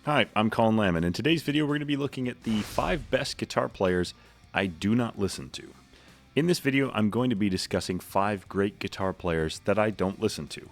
Hi, I'm Colin and in today's video we're going to be looking at the 5 best guitar players I do not listen to. In this video I'm going to be discussing 5 great guitar players that I don't listen to.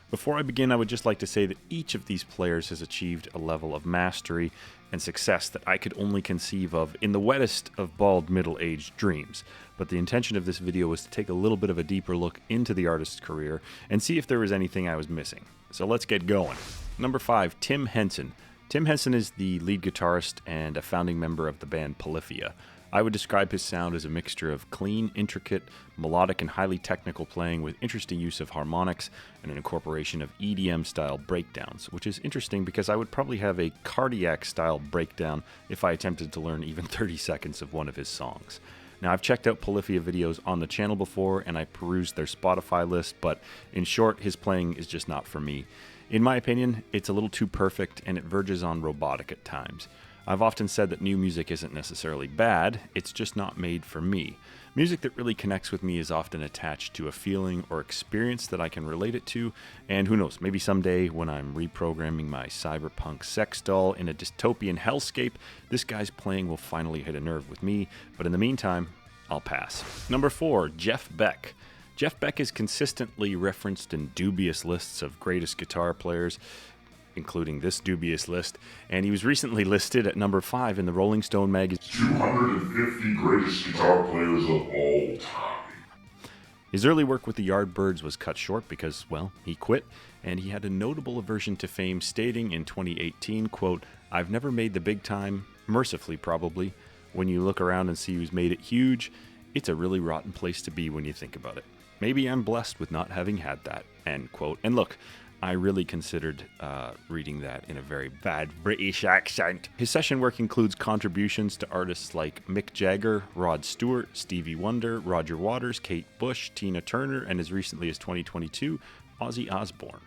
Before I begin, I would just like to say that each of these players has achieved a level of mastery and success that I could only conceive of in the wettest of bald middle-aged dreams. But the intention of this video was to take a little bit of a deeper look into the artist's career and see if there was anything I was missing. So let's get going. Number 5, Tim Henson. Tim Henson is the lead guitarist and a founding member of the band Polyphia. I would describe his sound as a mixture of clean, intricate, melodic, and highly technical playing with interesting use of harmonics and an incorporation of EDM-style breakdowns, which is interesting because I would probably have a cardiac-style breakdown if I attempted to learn even 30 seconds of one of his songs. Now, I've checked out Polyphia videos on the channel before, and I perused their Spotify list, but in short, his playing is just not for me. In my opinion, it's a little too perfect, and it verges on robotic at times. I've often said that new music isn't necessarily bad, it's just not made for me. Music that really connects with me is often attached to a feeling or experience that I can relate it to, and who knows, maybe someday when I'm reprogramming my cyberpunk sex doll in a dystopian hellscape, this guy's playing will finally hit a nerve with me, but in the meantime, I'll pass. Number 4, Jeff Beck. Jeff Beck is consistently referenced in dubious lists of greatest guitar players, including this dubious list, and he was recently listed at number 5 in the Rolling Stone magazine 250 greatest guitar players of all time. His early work with the Yardbirds was cut short because, well, he quit, and he had a notable aversion to fame, stating in 2018, quote, "I've never made the big time, mercifully probably. When you look around and see who's made it huge, it's a really rotten place to be when you think about it. Maybe I'm blessed with not having had that," end quote. And look, I really considered reading that in a very bad British accent. His session work includes contributions to artists like Mick Jagger, Rod Stewart, Stevie Wonder, Roger Waters, Kate Bush, Tina Turner, and as recently as 2022, Ozzy Osbourne.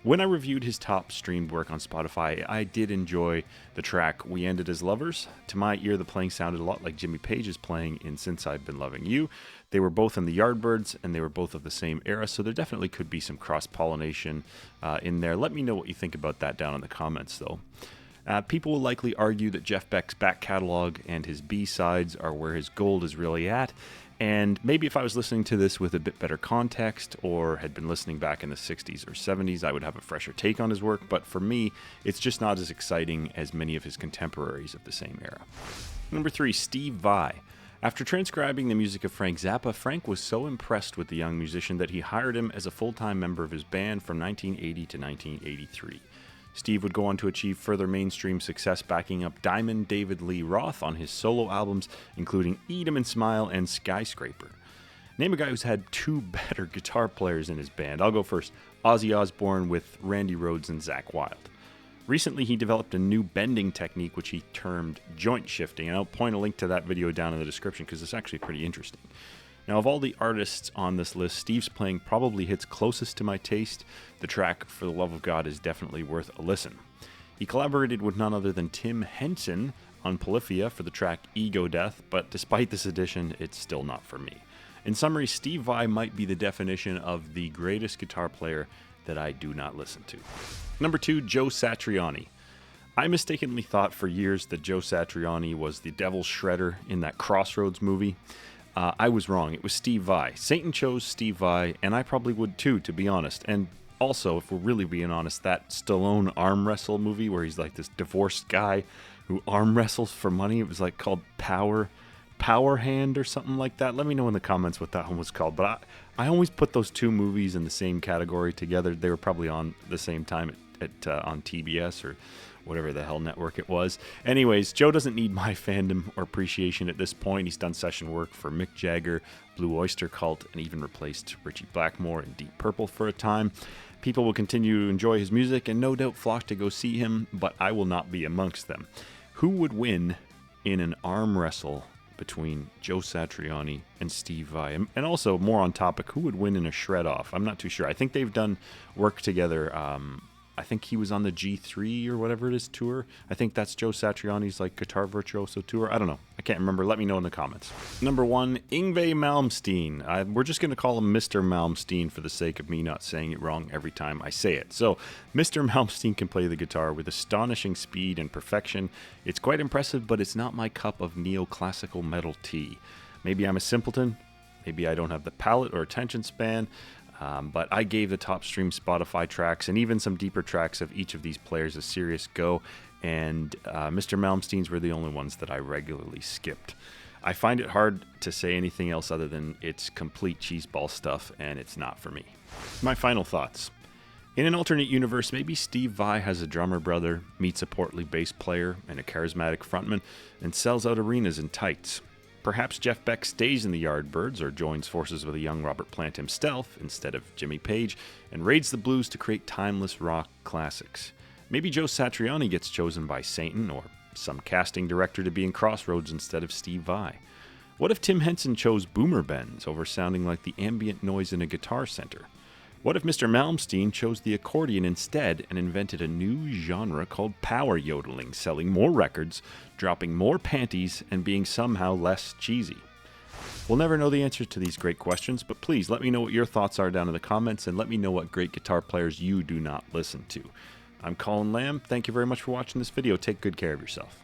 When I reviewed his top streamed work on Spotify, I did enjoy the track We Ended as Lovers. To my ear, the playing sounded a lot like Jimmy Page's playing in Since I've Been Loving You. They were both in the Yardbirds, and they were both of the same era, so there definitely could be some cross-pollination in there. Let me know what you think about that down in the comments, though. People will likely argue that Jeff Beck's back catalog and his B-sides are where his gold is really at, and maybe if I was listening to this with a bit better context or had been listening back in the 60s or 70s, I would have a fresher take on his work, but for me, it's just not as exciting as many of his contemporaries of the same era. Number 3, Steve Vai. After transcribing the music of Frank Zappa, Frank was so impressed with the young musician that he hired him as a full-time member of his band from 1980 to 1983. Steve would go on to achieve further mainstream success backing up Diamond David Lee Roth on his solo albums, including Eat 'Em and Smile and Skyscraper. Name a guy who's had 2 better guitar players in his band. I'll go first. Ozzy Osbourne with Randy Rhoads and Zakk Wylde. Recently, he developed a new bending technique which he termed joint shifting, and I'll point a link to that video down in the description because it's actually pretty interesting. Now, of all the artists on this list, Steve's playing probably hits closest to my taste. The track, For the Love of God, is definitely worth a listen. He collaborated with none other than Tim Henson on Polyphia for the track Ego Death, but despite this addition, it's still not for me. In summary, Steve Vai might be the definition of the greatest guitar player that I do not listen to. Number 2, Joe Satriani. I mistakenly thought for years that Joe Satriani was the Devil's Shredder in that Crossroads movie. I was wrong. It was Steve Vai. Satan chose Steve Vai, and I probably would too, to be honest. And also, if we're really being honest, that Stallone arm wrestle movie where he's like this divorced guy who arm wrestles for money, it was like called Power Hand or something like that. Let me know in the comments what that one was called. But I always put those 2 movies in the same category together. They were probably on the same time on TBS or whatever the hell network it was. Anyways, Joe doesn't need my fandom or appreciation at this point. He's done session work for Mick Jagger, Blue Oyster Cult, and even replaced Ritchie Blackmore in Deep Purple for a time. People will continue to enjoy his music and no doubt flock to go see him, but I will not be amongst them. Who would win in an arm wrestle between Joe Satriani and Steve Vai? And also, more on topic, who would win in a shred-off? I'm not too sure. I think they've done work together I think he was on the G3 or whatever it is tour. I think that's Joe Satriani's like guitar virtuoso tour. I don't know. I can't remember. Let me know in the comments. Number 1, Yngwie Malmsteen. We're just going to call him Mr. Malmsteen for the sake of me not saying it wrong every time I say it. So, Mr. Malmsteen can play the guitar with astonishing speed and perfection. It's quite impressive, but it's not my cup of neoclassical metal tea. Maybe I'm a simpleton. Maybe I don't have the palate or attention span. But I gave the top stream Spotify tracks and even some deeper tracks of each of these players a serious go, and Mr. Malmsteen's were the only ones that I regularly skipped. I find it hard to say anything else other than it's complete cheeseball stuff, and it's not for me. My final thoughts. In an alternate universe, maybe Steve Vai has a drummer brother, meets a portly bass player and a charismatic frontman, and sells out arenas in tights. Perhaps Jeff Beck stays in the Yardbirds or joins forces with a young Robert Plant himself instead of Jimmy Page and raids the blues to create timeless rock classics. Maybe Joe Satriani gets chosen by Satan or some casting director to be in Crossroads instead of Steve Vai. What if Tim Henson chose boomer bends over sounding like the ambient noise in a guitar center? What if Mr. Malmsteen chose the accordion instead and invented a new genre called power yodeling, selling more records, dropping more panties, and being somehow less cheesy? We'll never know the answers to these great questions, but please let me know what your thoughts are down in the comments, and let me know what great guitar players you do not listen to. I'm Colin Lamb. Thank you very much for watching this video. Take good care of yourself.